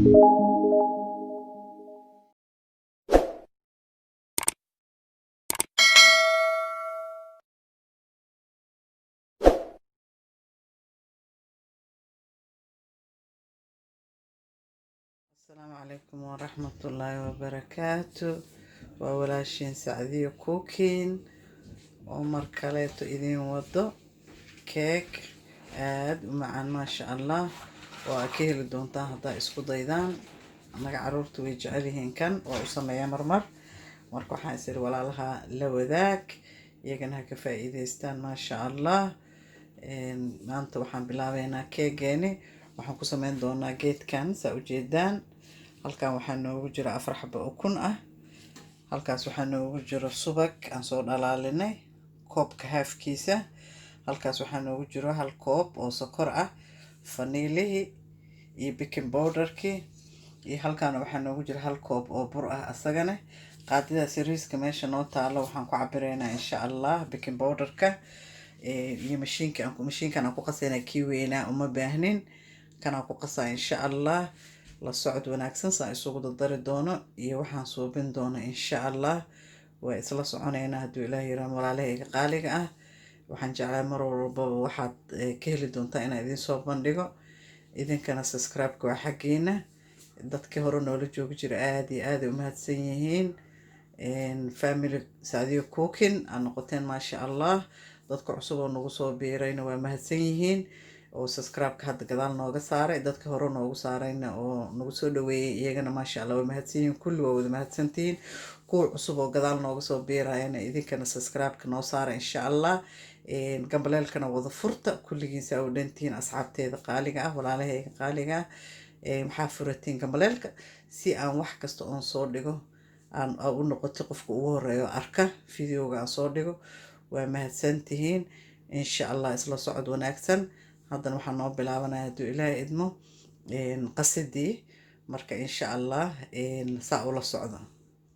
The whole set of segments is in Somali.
السلام عليكم ورحمة الله وبركاته. وولاشين سعدية كوكين ومركليتو إذين وضو كيك آد ومعان ما شاء الله وأكيل دونتا هدا اسكو ضيدان أنا عرورتو ويجعليهن كان وأسمى مرمر مركو حاسر ولا لها لوذاك يجنها كفائدة استان ما شاء الله. maanta waxaan bilaabeynaa keegeeni waxaan ku sameyn doonaa geedkan saa ujeedaan halkan waxaa noogu jira 4 xabo oo kun ah halkaas waxaa noogu jira subag aan soo dhalaalinay koobka haafkiisa halkaas waxaa noogu jira 1 koob oo sokor ah vanillihi iyo baking powderki iyo halkan waxaa noogu jira 1 koob oo bur ah asagana qaadidaas yariiska meesha noo taalo waxaan ku cabireynaa insha Allah baking powderka iyo mashiinkan aan ku qasayna kiiweena uma baahnin kana ku qasay insha Allah la socod wanaagsan saa isugu dadari doono iyo waxaan suubin doono insha Allah way isla soconeynaa haduu Ilaahay yaraan walaalahayga qaaliga ah waxaan jeclahay mar walba waxaad ka heli doontaa inaan idin soo bandhigo idinkana subscribe-ka waa xaqiina dadkii hore noola joogi jira aad iyo aad u mahadsan yihiin family Saadiyo Cooking aan noqoteen ma sha Allah dadka cusub oo nagu soo biirayna waa mahadsan yihiin oo subscribe-ka hadda gadaal nooga saaray dadka hore noogu saarayna oo nagu soo dhaweeyay iyagana ma sha Allah waa mahadsan yihiin kulli waa wada mahadsantiin kuwa cusub oo gadaal nooga soo biirayna idinkana subscribe-ka noo saara insha Allah gambaleelkana wada furta kulligiisa oo dhantiin asxaabteeda qaaliga ah walaalahayga qaaliga maxaa furatiin gambaleelka si aan wax kasta oo soo dhigo aan u noqoto qofka ugu horeeyo arka videoga aan soo dhigo waa mahadsantihiin insha Allah isla socod wanaagsan haddana waxaan noo bilaabanayaa haduu Ilaahay idmo qasidii marka insha Allah saa ula socdo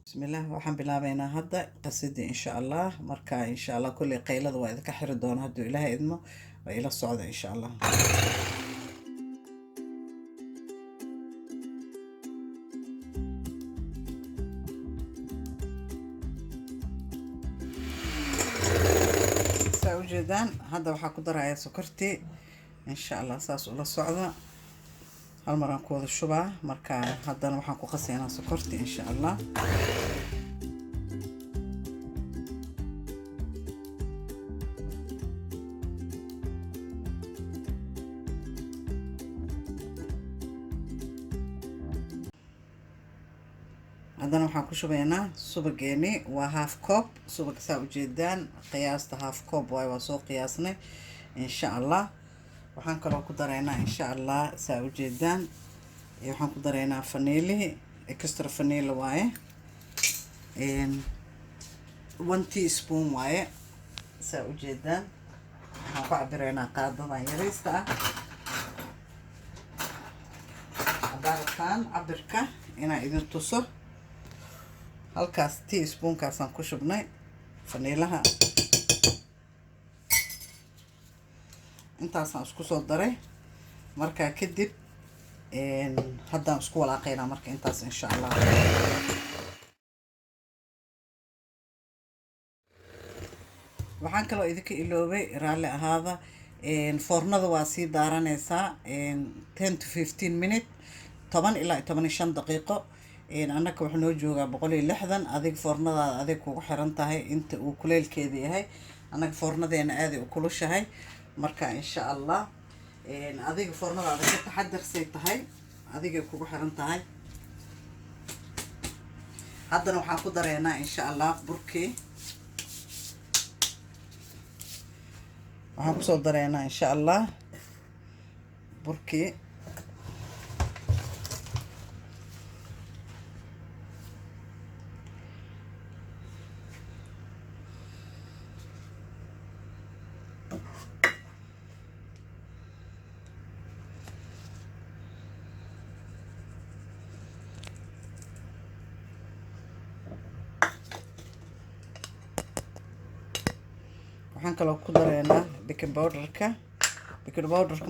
bismillah waxaan bilaabeynaa hadda qasidii insha Allah marka insha Allah kulli qaylada waa idinka xiri doona haduu Ilaahay idmo waa ila socdo insha Allah جدًا هذا waxaa ku darayaa sokortii insha Allah saas ula socda hal mar aan ku wada shubaa marka haddana waxaan ku qasaynaa sokortii insha Allah haddana waxaan ku shubaynaa subageeni waa half cup subag saa ujeedaan qiyaasta half cup waa soo qiyaasnay insha Allah waxaan kaloo ku dareynaa insha Allah saa ujeedaan waxaan ku dareynaa vanillihi extra vanilla waaye 1 teaspoon waaye saa ujeedaan waxaan ku cabireynaa qaadadan yariista ah haddaan cabirka inaan idin tuso halkaas teaspoonkaasaan ku shubnay vanillaha intaasaan isku soo daray marka kadib haddaan isku walaaqaynaa marka intaas insha Allah waxaan kaloo idinka iloobay raalli ahaada foornada waa sii daaranaysaa 10 to 15 minutes 10 ilaa 15 daqiiqo annaka waxa noo joogaa 160 adig foornadaada adig kugu xiran tahay inta uu kuleelkeeda yahay annaga foornadeena aad u kulushahay marka insha Allah adiga foornadaada ka taxadarsay tahay adiga kugu xiran tahay haddana waxaan ku dareynaa insha Allah burkii waxaan ku soo dareynaa insha Allah burkii waxaan kaloo ku dareynaa baking powderka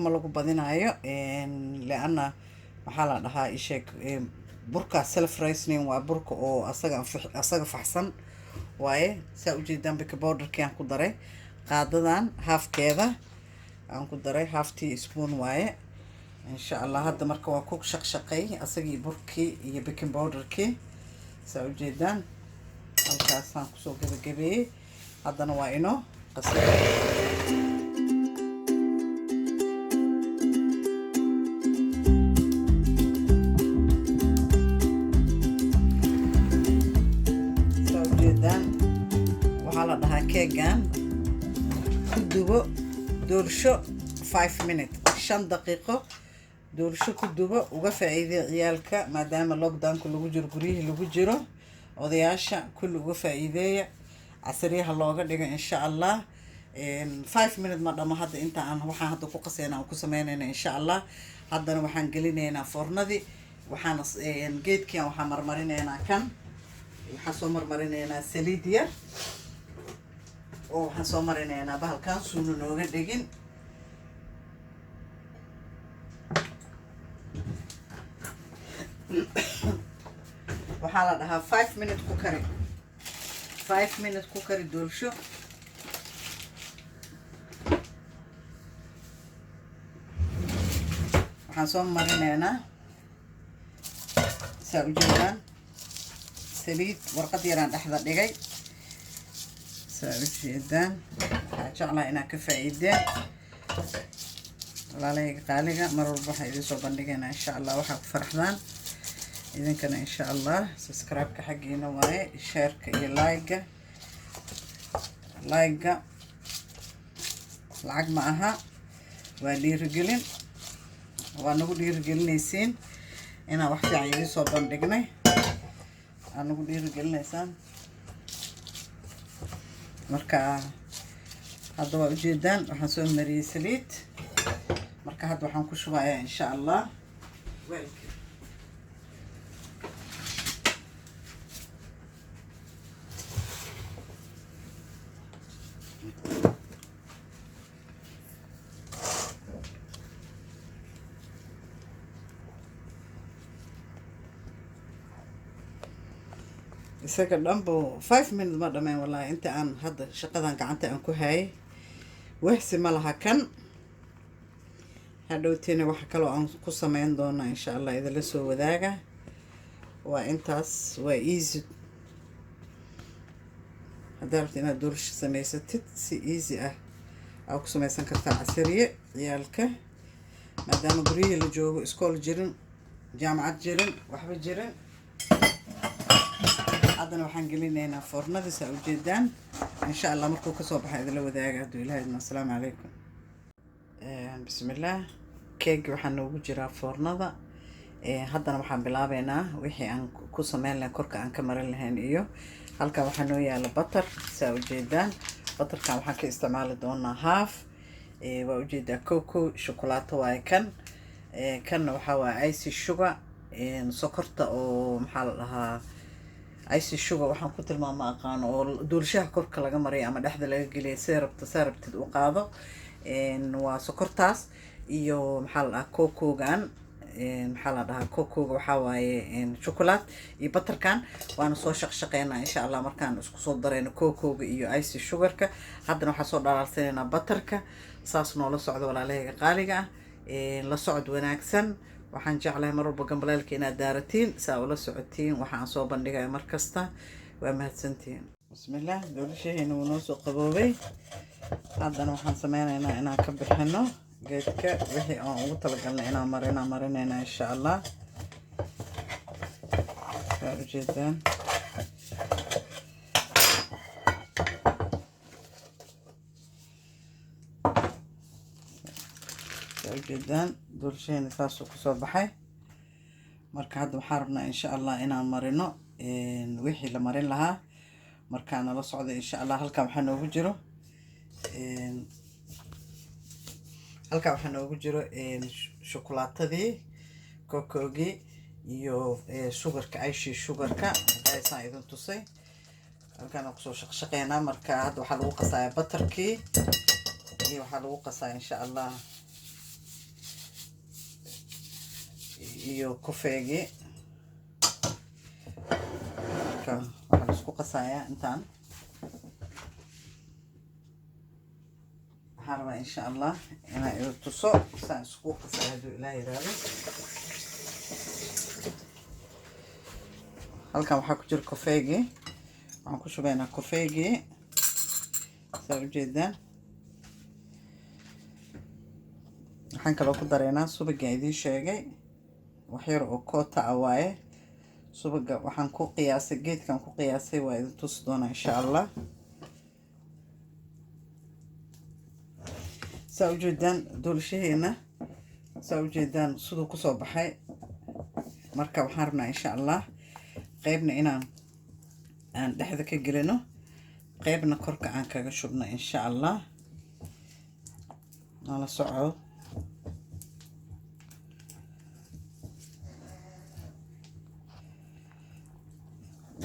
ma lagu badinayo leana maxaa la dhahaa isheeg burka self raising waa burka oo asaga faxsan waaye saa ujeedaan baking powderkii aan ku daray qaadadan haafkeeda aan ku daray half teaspoon waaye insha allah hadda marka waa ku shaqshaqay asagii burkii iyo baking powderkii saa ujeedaan halkaasaan kusoo gabagabeeyey haddana waa inoo qasay waxaa la dhahaa keegan ku dubo doorsho 5 minutes 5 daqiiqo doorsho ku dubo uga faa'iideey ciyaalka maadaama lockdownka lagu jiro guryihii lagu jiro odayaasha kulli uga faa'iideeya casriyaha looga dhigo insha allah 5 minutes ma dhamo hadda inta aan waxaan hadda ku qaseynaa aan ku sameynayna insha allah haddana waxaan gelinaynaa foornadii waxaan geedkian waxaan marmarinaynaa kan waxaan soo marmarinaynaa saliid yar oo waxaan soo marinaynaa bahalkan suuna nooga dhegin waxaa la dhahaa 5 minutes ku kari 5 minutes ku kari doorsho waxaan soo marinaynaa saa ujeedaan saliid warqad yaraan dhexda dhigay saa ujeedaan waxaa jeclaa inaad ka faa'iideen walaalahayga qaaliga mar walba waxaa idiin soo bandhigaynaa insha allah waxaa ku faraxdaan idinkana insha allah subscribe-ka xaggiina waaye share-ka iyo like-ga lacag ma aha waa dhiirigelin waa nagu dhiirigelinaysiin inaan wax fiican idiin soo bandhignay aa nagu dhiirigelinaysaan marka hadda waa ujeedaan waxaan soo mariyey saliid marka hadda waxaan ku shubayaa insha allah weelka isaga dhanbo 5 minutes ma dhameen wallahi inta aan hadda shaqadan gacanta aan ku hayay wahsi ma laha kan hadhowtiina waxa kaloo aan ku sameyn doonaa insha allah idinla soo wadaaga waa intaas waa easy haddaad rabta inaad doorsho samaysatid si easy ah aa ku samaysan kartaa casariye ciyaalka maadaama guryihii la joogo iskool jirin jaamacad jirin waxba jirin haddana waxaan gelinaynaa foornadii saa ujeedaan insha allah markuu kasoo baxay idinla wadaaga hadduu ilahay idin assalaamu calaykum bismillaah keegi waxaa noogu jiraa foornada haddana waxaan bilaabeynaa wixii aan ku sameyn lahayn korka aan ka marin lahayn iyo halkan waxaa noo yaala batar saa ujeedaan batarkan waxaan ka isticmaali doonaa half waa ujeedaa coco shukulaato waaye kanna waxaa waaye icy sugar sokorta oo maxaa la dhahaa icy sugar waxaan ku tilmaama aqaano oo doorshaha korka laga mariyo ama dhexda laga geliya saa rabtid u qaado waa sokortaas iyo maxaa la dhahaa cocogan maxaa la dhahaa cocoga waxaa waaye chocolate iyo butterkan waana soo shaqshaqeynaa insha allah markaan isku soo darayno cocoga iyo icy sugarka haddana waxaa soo dhalaalsanaynaa butterka saas noola socdo walaalahayga qaaliga ah la socod wanaagsan waxaan jeclahay mar walba gambaleelka inaad daaratiin saa ula socotiin waxaan soo bandhigaya mar kasta waa mahadsantihiin bismillaah doorshaheena wuu noo soo qaboobay haddana waxaan sameynaynaa inaan ka bixino geedka wixii aan ugu talagalnay inaan marinaynaa insha allah saa ujeedaan ujeedaan doorshaheena saasuu kusoo baxay marka hadda waxaan rabnaa insha allah inaan marino wixii la marin lahaa markaa nala socda insha allah halkan waxaa noogu jiro shukulaatadii kokogii iyo sugarka icy sugarka haddaysaan idin tusay halkaan aan kusoo shaqshaqeynaa marka hadda waxaa lagu qasayaa butterkii iyo waxaa lagu qasaa insha allah iyo kofeegii. Marka waxaan isku qasayaa intaan. waxaan rabaa insha allah inaan idu tuso saan isku qasaya hadduu ilaah yiraahdo. halkan waxaa ku jira kofeegii. waxaan ku shubaynaa kofeegii saa ujeedaan. waxaan kaloo ku dareynaa subagaan idiin sheegay, wax yar oo koota ah waaye. subaga waxaan ku qiyaasay, geedkan ku qiyaasay, waa idin tusi doonaa insha allah. saa ujeedaan doolashaheena, saa ujeedaan siduu kusoo baxay. marka waxaan rabnaa insha allah qaybna aan dhexda ka gelino, qaybna korka aan kaga shubno insha allah. nala soco.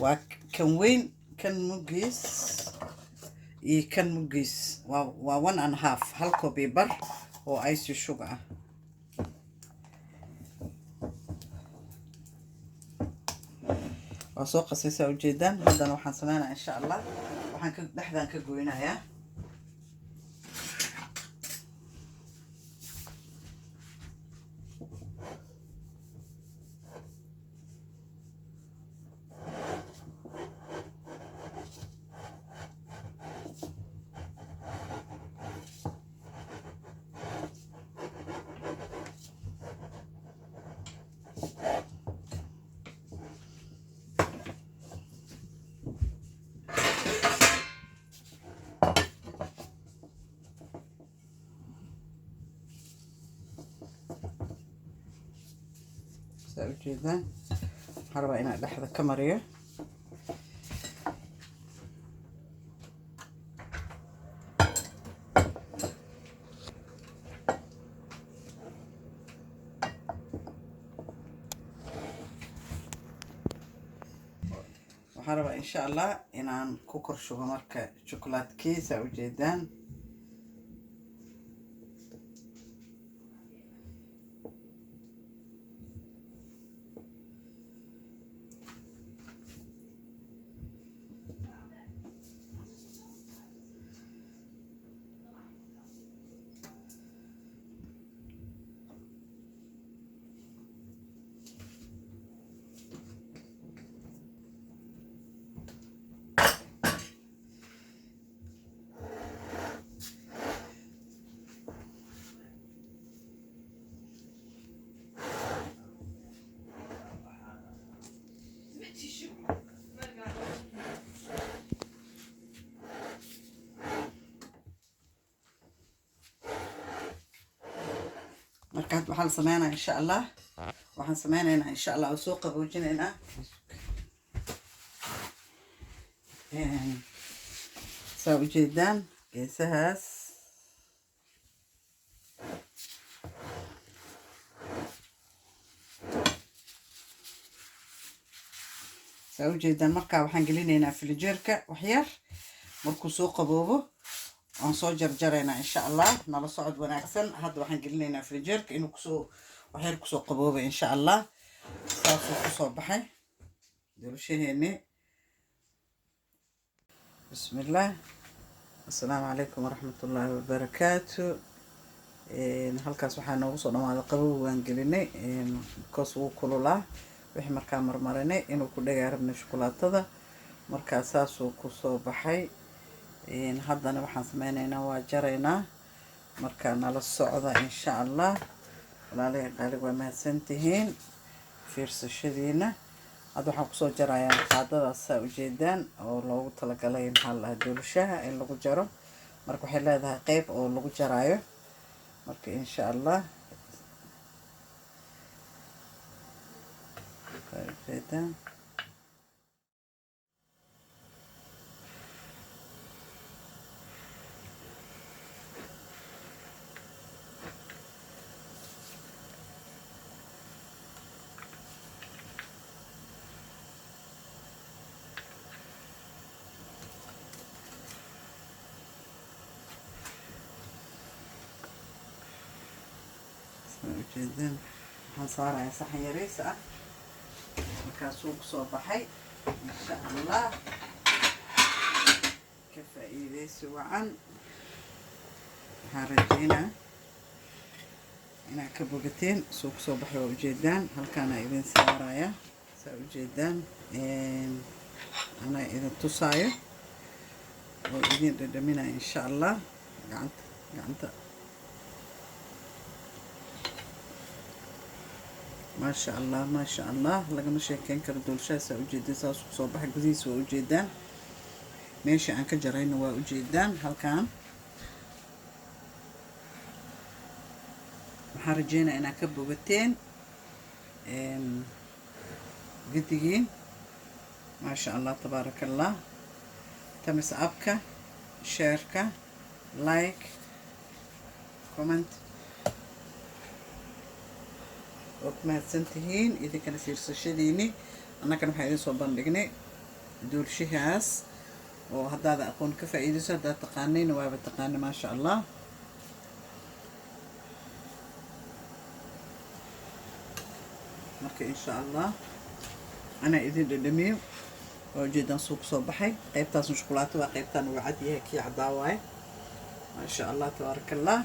waa kan weyn, kan muggiis iyo kan muggiis waa 1.5 hal koob iyo bar oo ice sugar ah. waa soo qasay saa ujeedaan. haddana waxaan sameynaa insha allah, waxaan dhexdaan ka goynayaa. ujeedaan waxaan rabaa inaan dhexda ka mariyo. waxaan rabaa insha allah inaan ku kor shubo marka chocolatekiisa ujeedaan. marka waxaan sameynaa insha allah, waxaan sameynaynaa insha allah oo soo qaboojinaynaa. saa ujeedaan geesahaas saa ujeedaan. markaa waxaan gelinaynaa filijeerka waxyar. markuu soo qaboobo waan soo jarjaraynaa insha allah. nala socod wanaagsan. hadda waxaan gelinaynaa filijeerka inuu waxyar kusoo qaboobay insha allah. saasuu kusoo baxay doolashaheeni. bismillaah. assalaamu calaykum waraxmatullaahi wabarakaatu. halkaas waxaa noogu soo dhamaaday qabow waan gelinay because wuu kululaa. wixii markaa marmarinay inuu ku dhagaa rabnay shukulaatada. markaa saasuu kusoo baxay. haddana waxaan sameynaynaa waa jaraynaa. markaa nala socda insha allah. walaalahay qaalig waa mahadsantihiin fiirsashadiina. hadda waxaan kusoo jarayaa qaadadaas saa ujeedaan oo loogu talagalay maxaa la dhahaa doolashaha in lagu jaro. marka waxay leedahay qeyb oo lagu jaraayo. marka insha allah ujeedaan. ujeedaan هنصارع صحن يريس مكاسوق صوبحي إن شاء الله كفايديس وعن هارجينا أنا كبوقتين سوق صوبحي وجدان هل كان إذن سارايا سوجدان أنا إذا تصاير وإذن ردمنا إن شاء الله قعنت ما شاء الله ما شاء الله لقنا شيكين كردول شاسة وجدان سوق صوبحي قديس وجدان ماشي عن كجرين وجدان هل كان محرجينا أنا كبوقتين قديين ما شاء الله تبارك الله تمس أبكا شيركا لايك كومنت وكما تنتهين إذا كان سير سشديني أنا كان بحيدين صوبان لقني دول شهاس وهذا أكون كفايدة هذا تقانين وابا تقاني ما شاء الله إن شاء الله أنا إذن دمي وجدا سوق صباحي قيبتاس شوكولاتة وقيبتان وعدي هيك عداواي ما شاء الله تبارك الله